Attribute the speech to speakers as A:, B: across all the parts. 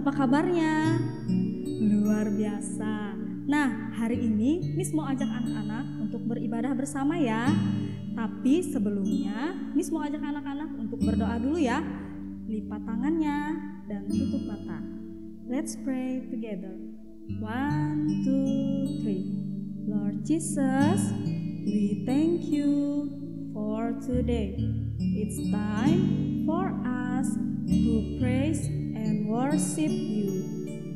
A: apa kabarnya? Luar biasa. Nah, hari ini Miss mau ajak anak-anak untuk beribadah bersama ya. Tapi sebelumnya Miss mau ajak anak-anak untuk berdoa dulu ya. Lipat tangannya dan tutup mata. Let's pray together. 1, 2, 3. Lord Jesus, we thank you for today. It's time for us to praise and worship you.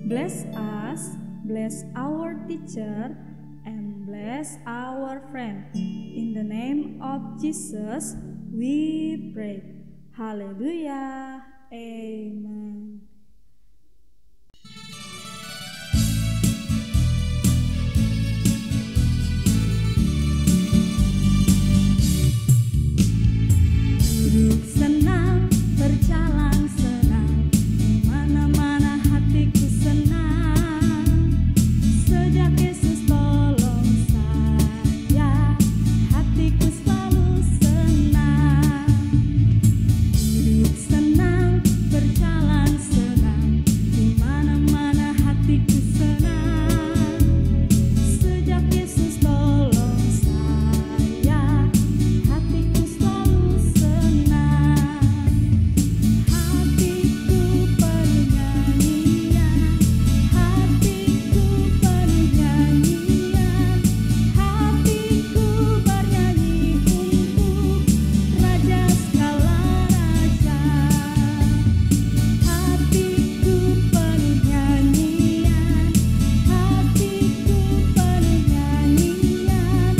A: Bless us, bless our teacher, and bless our friend. In the name of Jesus, we pray. Hallelujah. Amen. Duduk senang, berjalan senang, di mana-mana hatiku senang. Sejak Yesus tolong saya, hatiku selalu senang. Duduk senang, berjalan senang, di mana-mana hatiku senang. Sejak Yesus tolong saya, hatiku selalu senang. Hatiku penuh nyanyian, hatiku penuh nyanyian, hatiku bernyanyi untuk Raja segala raja. Hatiku penuh nyanyian, hatiku penuh nyanyian,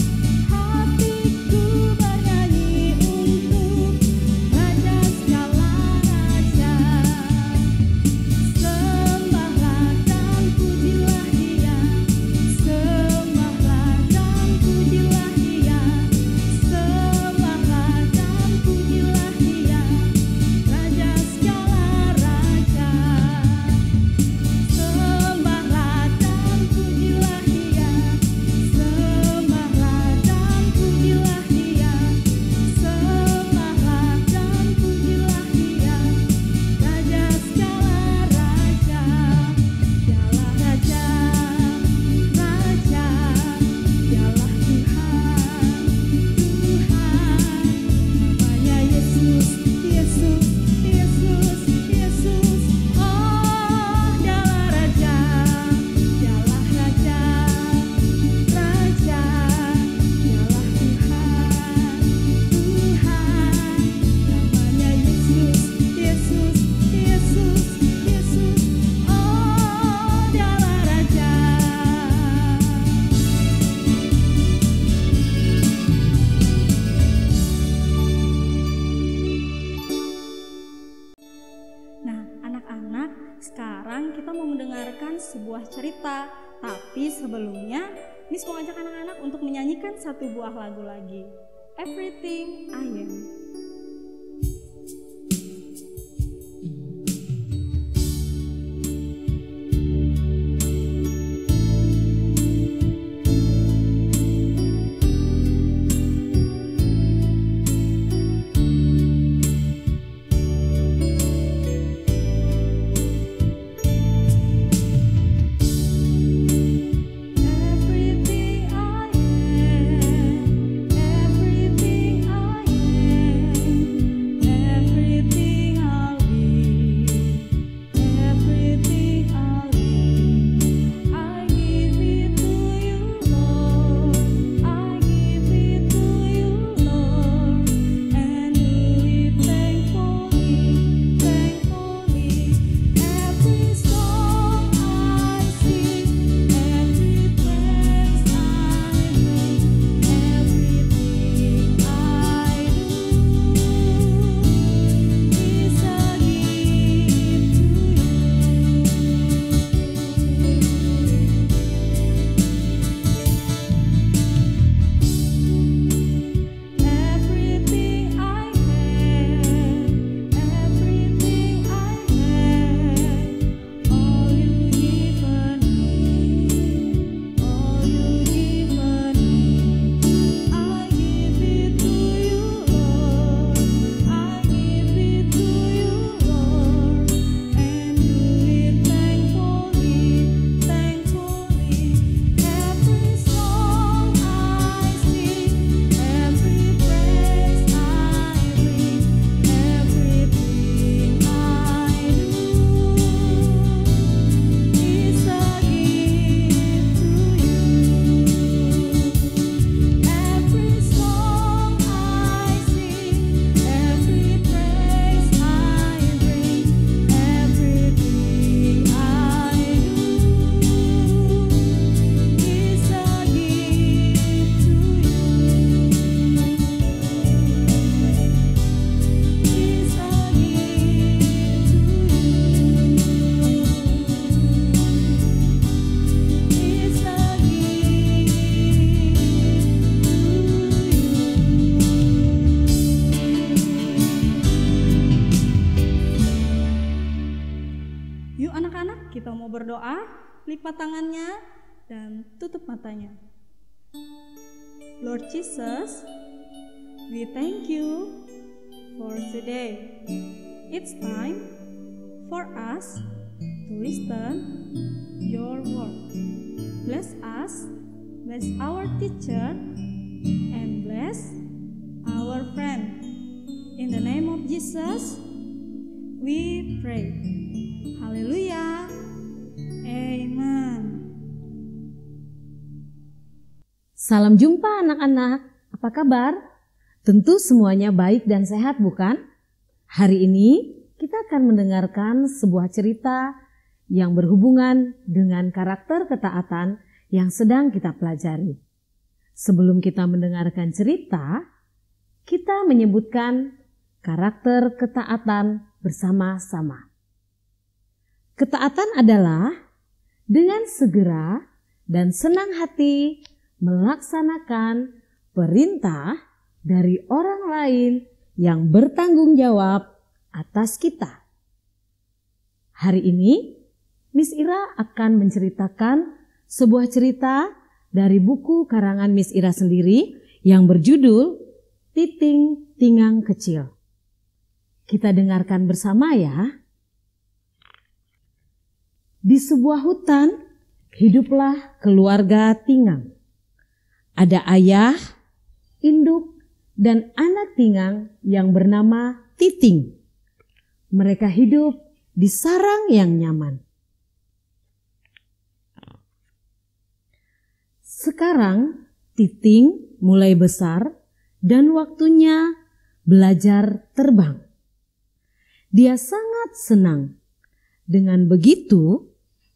A: hatiku bernyanyi untuk Raja segala raja. Sembahlah dan pujilah Dia, sembahlah dan pujilah Dia, sembahlah dan pujilah Dia, Raja segala raja. Sembahlah dan pujilah Dia, sembahlah dan pujilah Dia, sembahlah dan pujilah Dia, Raja segala raja. Dialah Raja, Raja, Dialah Tuhan, Tuhan. Namanya Yesus, Yesus, Yesus, Yesus. Oh, Dialah Raja, Dialah Raja, Raja, Dialah Tuhan, Tuhan. Namanya Yesus, Yesus, Yesus, Yesus. Oh, Dialah Raja. Nah, anak-anak, sekarang kita mau mendengarkan sebuah cerita. Tapi sebelumnya, Miss mau ajak anak-anak untuk menyanyikan satu buah lagu lagi. Everything I Am. Everything I am, everything I am. berdoa, lipat tangannya, dan tutup matanya. Lord Jesus, we thank you for today. It's time for us to listen your word. Bless us, bless our teacher, and bless our friend. In the name of Jesus, we pray. Haleluya. Amen.
B: Salam jumpa anak-anak. Apa kabar? Tentu semuanya baik dan sehat, bukan? Hari ini kita akan mendengarkan sebuah cerita yang berhubungan dengan karakter ketaatan yang sedang kita pelajari. Sebelum kita mendengarkan cerita, kita menyebutkan karakter ketaatan bersama-sama. Ketaatan adalah dengan segera dan senang hati melaksanakan perintah dari orang lain yang bertanggung jawab atas kita. Hari ini, Miss Ira akan menceritakan sebuah cerita dari buku karangan Miss Ira sendiri yang berjudul Titing Tingang Kecil. Kita dengarkan bersama ya. Di sebuah hutan, hiduplah keluarga Tingang. Ada ayah, induk, dan anak Tingang yang bernama Titing. Mereka hidup di sarang yang nyaman. Sekarang Titing mulai besar dan waktunya belajar terbang. Dia sangat senang. Dengan begitu,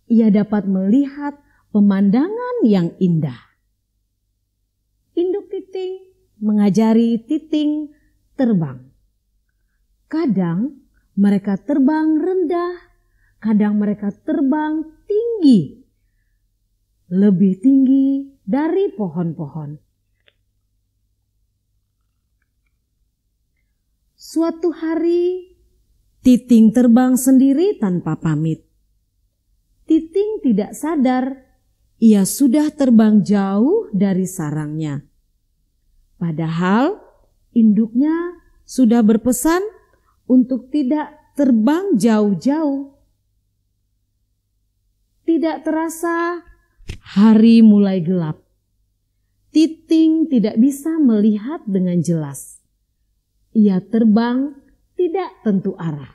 B: ia dapat melihat pemandangan yang indah. Induk Titing mengajari Titing terbang. Kadang mereka terbang rendah, kadang mereka terbang tinggi, lebih tinggi dari pohon-pohon. Suatu hari, Titing terbang sendiri tanpa pamit. Titing tidak sadar ia sudah terbang jauh dari sarangnya. Padahal induknya sudah berpesan untuk tidak terbang jauh-jauh. Tidak terasa hari mulai gelap. Titing tidak bisa melihat dengan jelas. Ia terbang tidak tentu arah.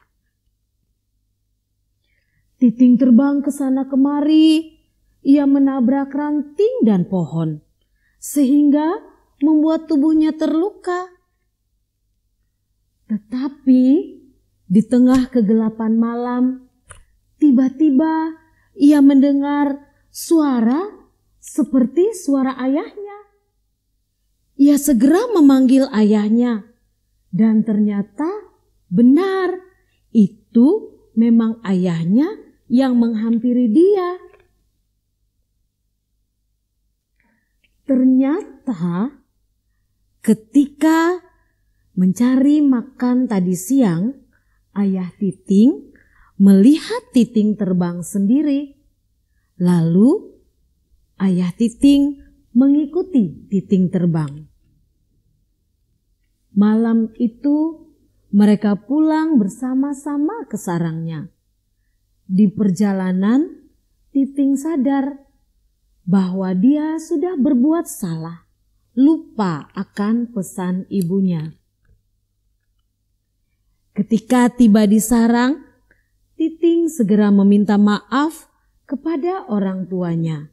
B: Titing terbang ke sana kemari. Ia menabrak ranting dan pohon, sehingga membuat tubuhnya terluka. Tetapi di tengah kegelapan malam, tiba-tiba ia mendengar suara seperti suara ayahnya. Ia segera memanggil ayahnya, dan ternyata benar, itu memang ayahnya yang menghampiri dia. Ternyata ketika mencari makan tadi siang, ayah Titing melihat Titing terbang sendiri. Lalu ayah Titing mengikuti Titing terbang. Malam itu mereka pulang bersama-sama ke sarangnya. Di perjalanan, Titing sadar bahwa dia sudah berbuat salah, lupa akan pesan ibunya. Ketika tiba di sarang, Titing segera meminta maaf kepada orang tuanya.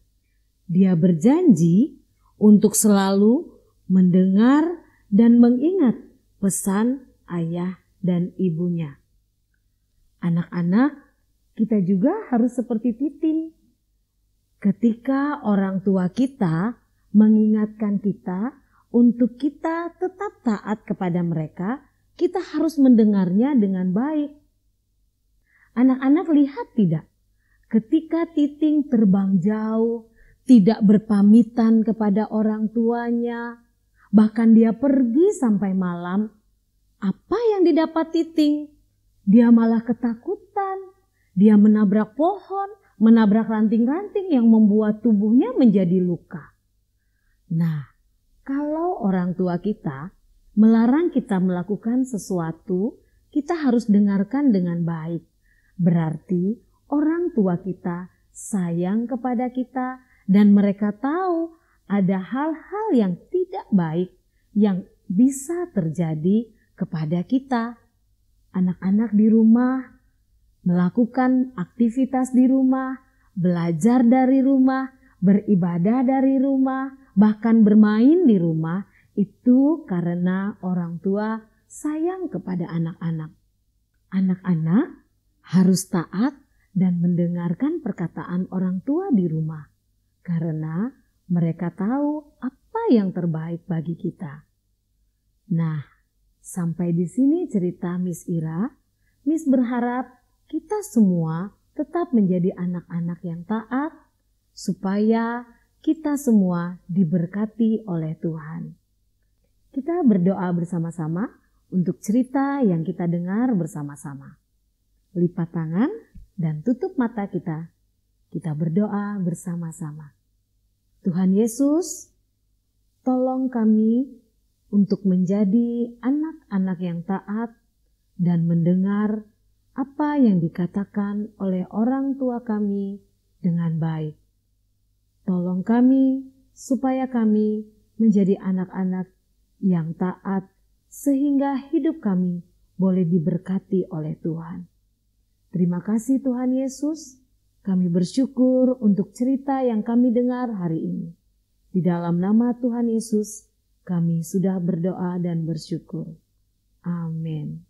B: Dia berjanji untuk selalu mendengar dan mengingat pesan ayah dan ibunya. Anak-anak, kita juga harus seperti Titing. Ketika orang tua kita mengingatkan kita untuk kita tetap taat kepada mereka, kita harus mendengarnya dengan baik. Anak-anak lihat tidak? Ketika Titing terbang jauh, tidak berpamitan kepada orang tuanya, bahkan dia pergi sampai malam, apa yang didapat Titing? Dia malah ketakutan, dia menabrak pohon, menabrak ranting-ranting yang membuat tubuhnya menjadi luka. Nah, kalau orang tua kita melarang kita melakukan sesuatu, kita harus dengarkan dengan baik. Berarti orang tua kita sayang kepada kita dan mereka tahu ada hal-hal yang tidak baik yang bisa terjadi kepada kita. Anak-anak di rumah melakukan aktivitas di rumah, belajar dari rumah, beribadah dari rumah, bahkan bermain di rumah, itu karena orang tua sayang kepada anak-anak. Anak-anak harus taat dan mendengarkan perkataan orang tua di rumah, karena mereka tahu apa yang terbaik bagi kita. Nah, sampai di sini cerita Miss Ira. Miss berharap kita semua tetap menjadi anak-anak yang taat, supaya kita semua diberkati oleh Tuhan. Kita berdoa bersama-sama untuk cerita yang kita dengar bersama-sama. Lipat tangan dan tutup mata kita. Kita berdoa bersama-sama. Tuhan Yesus, tolong kami untuk menjadi anak-anak yang taat dan mendengar apa yang dikatakan oleh orang tua kami dengan baik. Tolong kami supaya kami menjadi anak-anak yang taat sehingga hidup kami boleh diberkati oleh Tuhan. Terima kasih Tuhan Yesus, kami bersyukur untuk cerita yang kami dengar hari ini. Di dalam nama Tuhan Yesus, kami sudah berdoa dan bersyukur. Amin.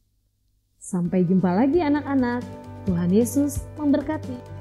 B: Sampai jumpa lagi anak-anak. Tuhan Yesus memberkati.